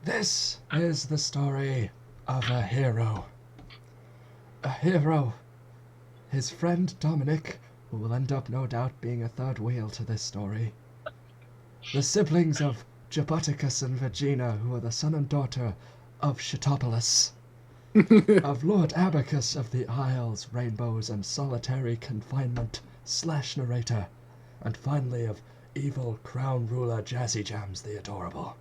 This is the story of a hero. A hero. His friend Dominic, who will end up no doubt being a third wheel to this story. The siblings of Jabutticus and Vageena, who are the son and daughter of Shitopolis. Of Lord Abbacus of the Isles, Rainbows, and Solitary Confinement / Narrator. And finally of evil crown ruler Jazzyjams the Adorable.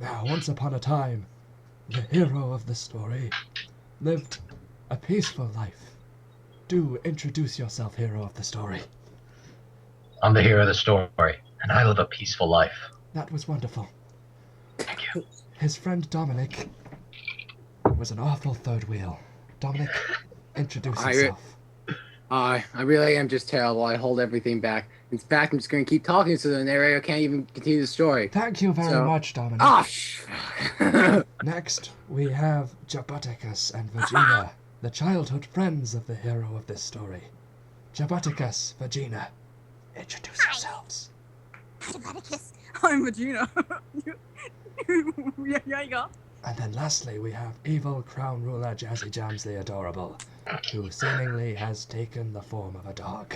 Now, once upon a time, the hero of the story lived a peaceful life. Do introduce yourself, hero of the story. I'm the hero of the story, and I live a peaceful life. That was wonderful. Thank you. His friend Dominic was an awful third wheel. Dominic, introduce yourself. I really am just terrible. I hold everything back. In fact, I'm just going to keep talking so the narrator can't even continue the story. Thank you very much, Dominic. Next, we have Jabutticus and Vageena, the childhood friends of the hero of this story. Jabutticus, Vageena, introduce yourselves. Jabutticus, I'm Vageena. Yeah, you go. And then lastly, we have evil crown ruler Jazzyjams the Adorable, who seemingly has taken the form of a dog.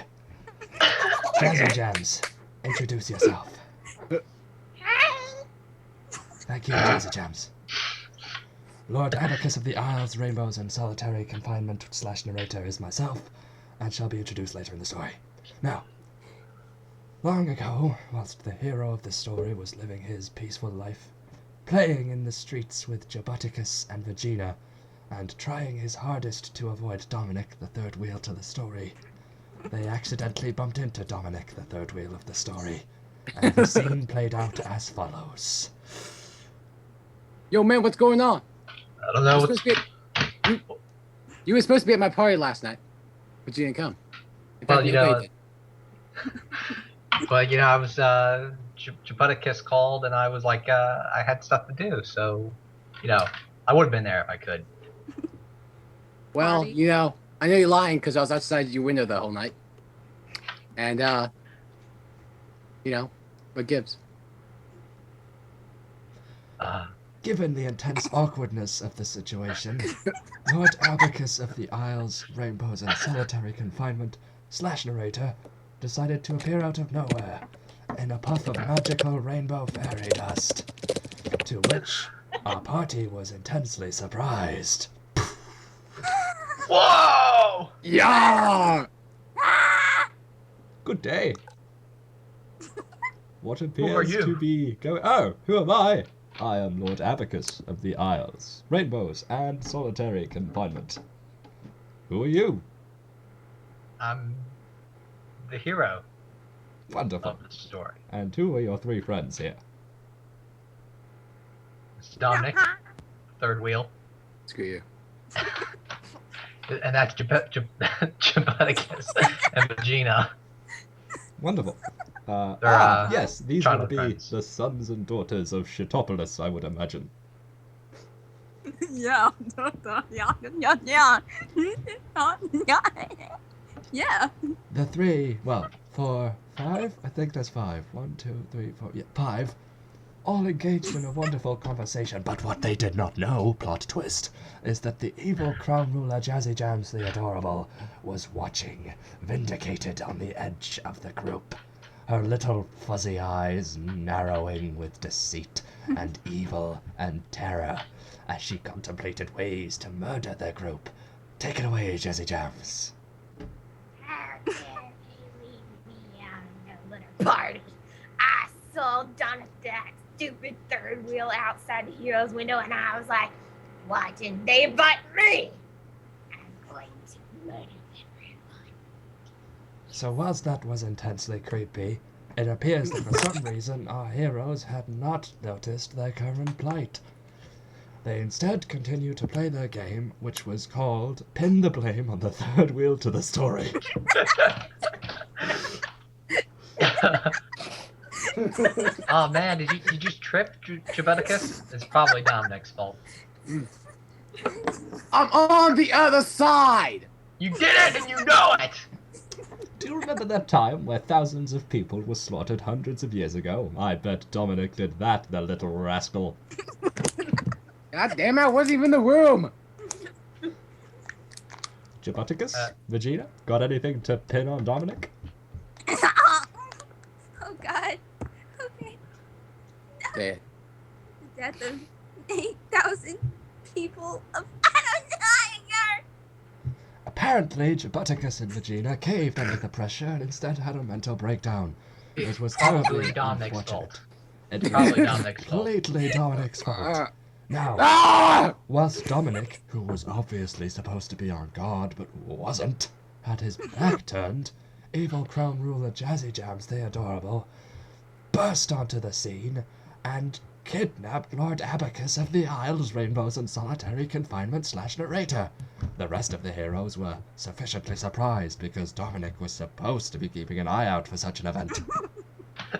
Jazzyjams, introduce yourself. Thank you, Jazzyjams. Lord Abbacus of the Isles, Rainbows, and Solitary Confinement / Narrator is myself, and shall be introduced later in the story. Now, long ago, whilst the hero of the story was living his peaceful life, playing in the streets with Jabutticus and Vageena, and trying his hardest to avoid Dominic, the third wheel to the story, they accidentally bumped into Dominic, the third wheel of the story, and the scene played out as follows. Yo, man, what's going on? I don't know. You were supposed to be at my party last night, but you didn't come. Well, you know, I was, Jabutticus called, and I was like, I had stuff to do, so, I would have been there if I could. Well, I know you're lying because I was outside your window the whole night. And, what gives? Given the intense awkwardness of the situation, Lord Abbacus of the Isles, Rainbows, and Solitary Confinement / Narrator decided to appear out of nowhere in a puff of magical rainbow fairy dust, to which our party was intensely surprised. Whoa! Yeah! Good day. What Who are appears you? to be going... Oh, who am I? I am Lord Abbacus of the Isles, Rainbows, and Solitary Confinement. Who are you? I'm the hero Wonderful. of the story. And who are your three friends here? It's Dominic, third wheel, Screw you. and that's Jabutticus and Vageena. Wonderful. They're, yes, these childhood would be friends. the sons and daughters of Shitopolis, I would imagine. Yeah. Yeah. The three, well, 4, 5? I think there's 5. 1, 2, 3, 4, yeah, 5. All engaged in a wonderful conversation, but what they did not know, plot twist, is that the evil crown ruler Jazzyjams the Adorable was watching, vindicated on the edge of the group, her little fuzzy eyes narrowing with deceit and evil and terror as she contemplated ways to murder their group. Take it away, Jazzyjams. How dare you leave me out of the little party? I saw that stupid third wheel outside the hero's window, and I was like, why didn't they invite me? I'm going to murder everyone. So whilst that was intensely creepy, it appears that for some reason our heroes had not noticed their current plight. They instead continued to play their game, which was called Pin the Blame on the Third Wheel to the Story. Oh man, did you just trip, Jabutticus? It's probably Dominic's fault. I'm on the other side! You did it, and you know it! Do you remember that time where thousands of people were slaughtered hundreds of years ago? I bet Dominic did that, the little rascal. God damn it, I wasn't even in the room! Jabutticus? Vageena? Got anything to pin on Dominic? Oh God. Okay. Say it. The death of 8,000 people of Adonai. Apparently, Jabutticus and Vageena caved under the pressure and instead had a mental breakdown. It was Probably terribly Dominic's unfortunate. fault. It Probably was Dominic's fault. completely Dominic's fault. Now, Ah! whilst Dominic, who was obviously supposed to be on guard but wasn't, had his back turned, evil crown ruler Jazzyjams the Adorable burst onto the scene and kidnapped Lord Abbacus of the Isles, Rainbows, and Solitary Confinement / Narrator. The rest of the heroes were sufficiently surprised because Dominic was supposed to be keeping an eye out for such an event.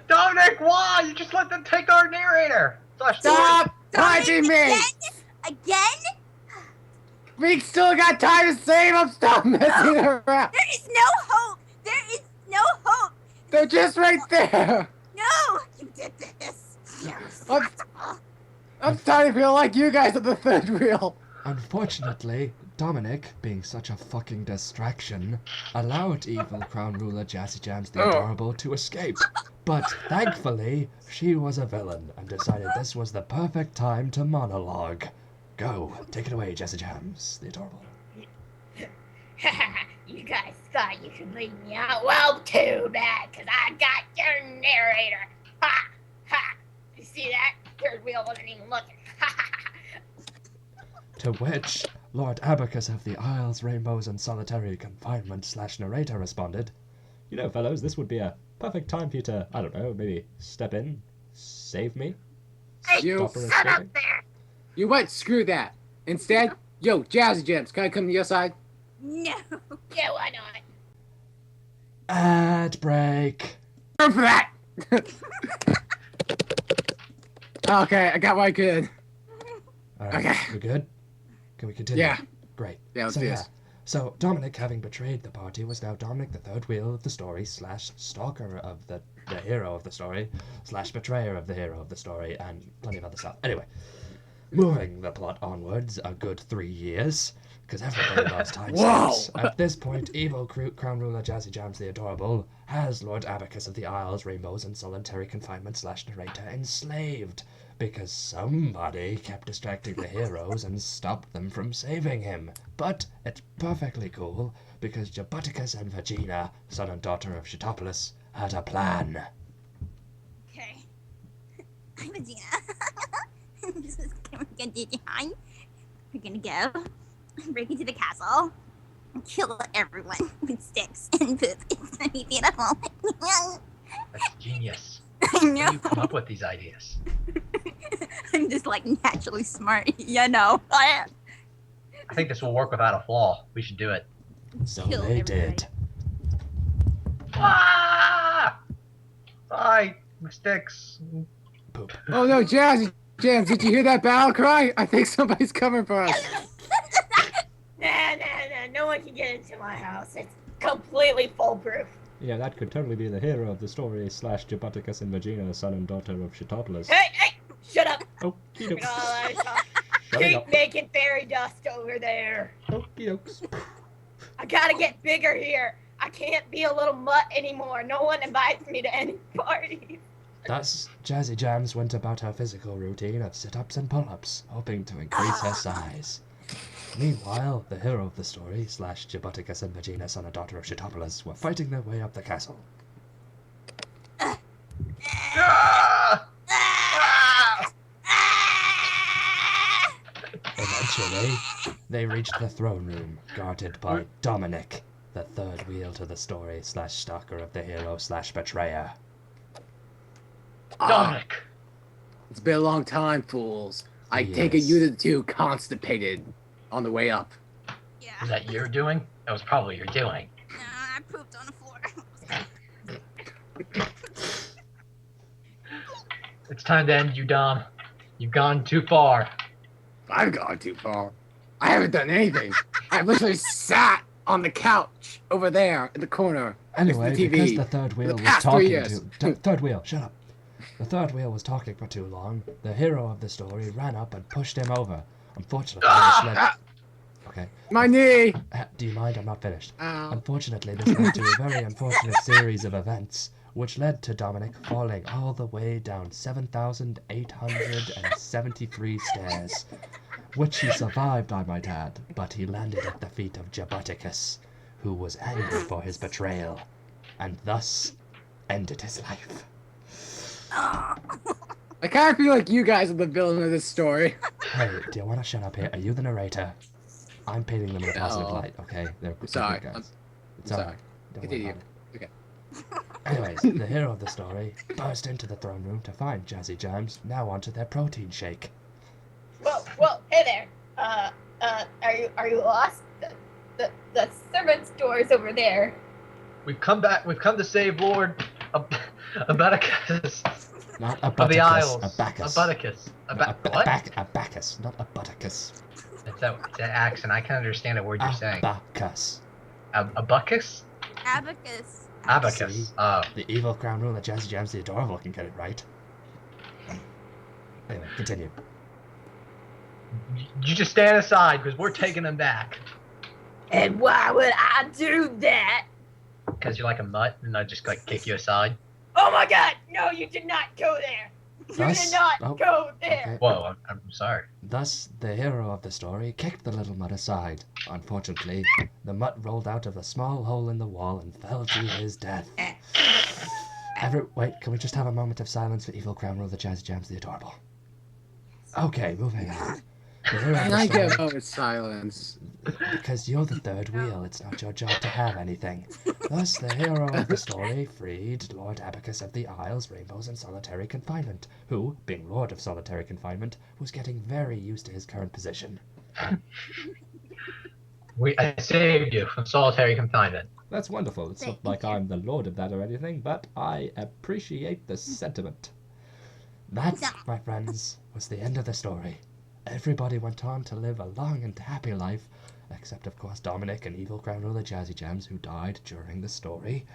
Dominic, why? You just let them take our narrator. Stop punching me! Again? We still got time to save them! Stop messing around! There is no hope! There is no hope! They're just right there! No! You did this! You're responsible. I'm starting to feel like you guys are the third wheel. Unfortunately, Dominic, being such a fucking distraction, allowed evil crown ruler Jazzyjams the Adorable to escape. But thankfully, she was a villain and decided this was the perfect time to monologue. Go, take it away, Jazzyjams the Adorable. You guys thought you could leave me out? Well, too bad, because I got your narrator. Ha! Ha! You see that? Third wheel wasn't even looking. Ha ha ha! To which Lord Abbacus of the Isles, Rainbows, and Solitary Confinement / Narrator responded, "You know, fellows, this would be a perfect time for you to, I don't know, maybe step in, save me, You stop her Shut escaping." up there! You what? Screw that. Instead, yo, Jazzyjams, can I come to your side? No. Yeah, why not? Ad break. Room for that! Okay, I got what I could. All right, Okay. we good? Can we continue? Yeah. Great. Yeah, let's so do yeah. this. So Dominic, having betrayed the party, was now Dominic, the third wheel of the story / stalker of the hero of the story / betrayer of the hero of the story, and plenty of other stuff. Anyway, moving the plot onwards a good 3 years, because everybody loves time Whoa! stamps. At this point, evil crown ruler Jazzyjams the Adorable has Lord Abbacus of the Isles, Rainbows, and Solitary Confinement / Narrator enslaved, because somebody kept distracting the heroes and stopped them from saving him. But it's perfectly cool, because Jabutticus and Vageena, son and daughter of Jabutticus, had a plan. Okay. I'm Vageena. This is gonna be time. We're gonna go break into the castle and kill everyone with sticks and poop. It's gonna be beautiful. That's genius. I Where do know. you come up with these ideas? I'm just like naturally smart. You know. I I think this will work without a flaw. We should do it. So Kill they everybody. did. Ah! Bye, sticks. Poop. Oh no, Jazzyjams, did you hear that battle cry? I think somebody's coming for us. Nah, no one can get into my house. It's completely foolproof. Yeah, that could totally be the hero of the story / Jabutticus and Vageena, son and daughter of Jabutticus. Hey, shut up. Okie Look dokes. at all that talk. Shutting Keep up. making fairy dust over there. Okie dokes. I gotta get bigger here. I can't be a little mutt anymore. No one invites me to any parties. Thus, Jazzyjams went about her physical routine of sit-ups and pull-ups, hoping to increase her size. Meanwhile, the hero of the story / Jabutticus and Vageena, son and daughter of Jabutticus, were fighting their way up the castle. Ah! Eventually, they reached the throne room, guarded by Dominic, the third wheel to the story / stalker of the hero / betrayer. Dominic! It's been a long time, fools. I Yes. take it you the two constipated on the way up. Yeah. Was that your doing? That was probably your doing. I pooped on the floor. It's time to end you, Dom. You've gone too far. I've gone too far. I haven't done anything. I've literally sat on the couch over there in the corner. Anyway, next to the because TV. the third wheel the was past 3 talking years. third wheel, shut up. The third wheel was talking for too long. The hero of the story ran up and pushed him over. Unfortunately, this led... Okay. My knee! Do you mind? I'm not finished. Ow. Unfortunately, this led to a very unfortunate series of events, which led to Dominic falling all the way down 7,873 stairs, which he survived, I might add, but he landed at the feet of Jabutticus, who was angry for his betrayal, and thus ended his life. I kind of feel like you guys are the villain of this story. Hey, do you want to shut up here? Are you the narrator? I'm painting them in a positive No. light, okay? They're Sorry, good guys. It's sorry. alright. Don't worry Continue. about it. Okay. Anyways, the hero of the story burst into the throne room to find Jazzyjams now onto their protein shake. Well, hey there. Are you lost? The servant's door is over there. We've come back. We've come to save Lord Abbacus Not of the Isles. Abbacus. Abbacus. What? Abbacus, not Abutticus. It's that accent. I can understand a word you're saying. Abbacus. Abbacus? Abacus. Abbacus. See? Oh. The evil crown ruler Jazzyjams the Adorable can get it right. Anyway, continue. You just stand aside because we're taking them back. And why would I do that? Because you're like a mutt and I just like kick you aside. Oh my God! No, you did not go there. You Thus- did not oh, go there. okay. Whoa, I'm sorry. Thus, the hero of the story kicked the little mutt aside. Unfortunately, the mutt rolled out of a small hole in the wall and fell to his death. Wait, can we just have a moment of silence for evil crown ruler Jazzyjams the Adorable? Okay, moving on. The hero of And the I story, get a moment's silence. because you're the third wheel, it's not your job to have anything. Thus, the hero of the story freed Lord Abbacus of the Isles, Rainbows, and Solitary Confinement, who, being Lord of Solitary Confinement, was getting very used to his current position. I saved you from solitary confinement. That's wonderful. It's not like I'm the lord of that or anything, but I appreciate the sentiment. That, my friends, was the end of the story. Everybody went on to live a long and happy life, except of course Dominic and evil crown ruler Jazzyjams, who died during the story.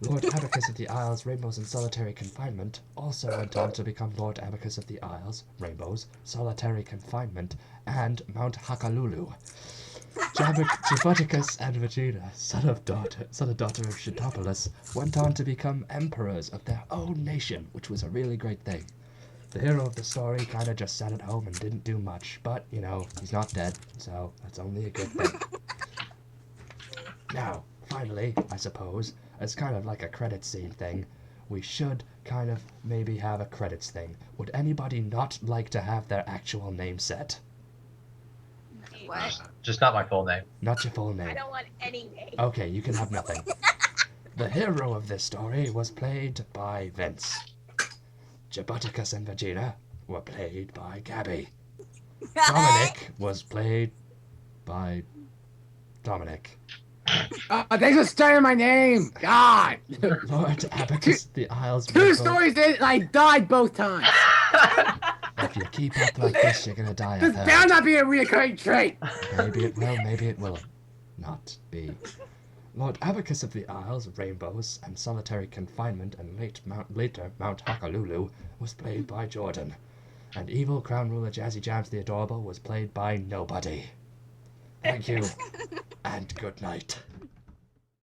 Lord Abbacus of the Isles, Rainbows, and Solitary Confinement also went on to become Lord Abbacus of the Isles, Rainbows, Solitary Confinement, and Mount Hakalulu. Jabutticus and Vageena, son of daughter of Shitopoulos, went on to become emperors of their own nation, which was a really great thing. The hero of the story kind of just sat at home and didn't do much, but, you know, he's not dead, so that's only a good thing. Now, finally, I suppose, as kind of like a credits scene thing, we should kind of maybe have a credits thing. Would anybody not like to have their actual name set? What? Just not my full name. Not your full I name. don't want any name. Okay, you can have nothing. The hero of this story was played by Vince. Jabutticus and Vageena were played by Gabby. Dominic was played by Dominic. Thanks for starting my name. God. Lord Abbacus, the Isles. Two Rainbow- stories in, and I died both times. If you keep up like this, you're gonna die. This I've better heard. not be a reoccurring trait. Maybe it will, maybe it will not be. Lord Abbacus of the Isles, Rainbows, and Solitary Confinement, and later Mount Hakalulu, was played by Jordan. And evil crown ruler Jazzyjams the Adorable was played by nobody. Thank you, and good night.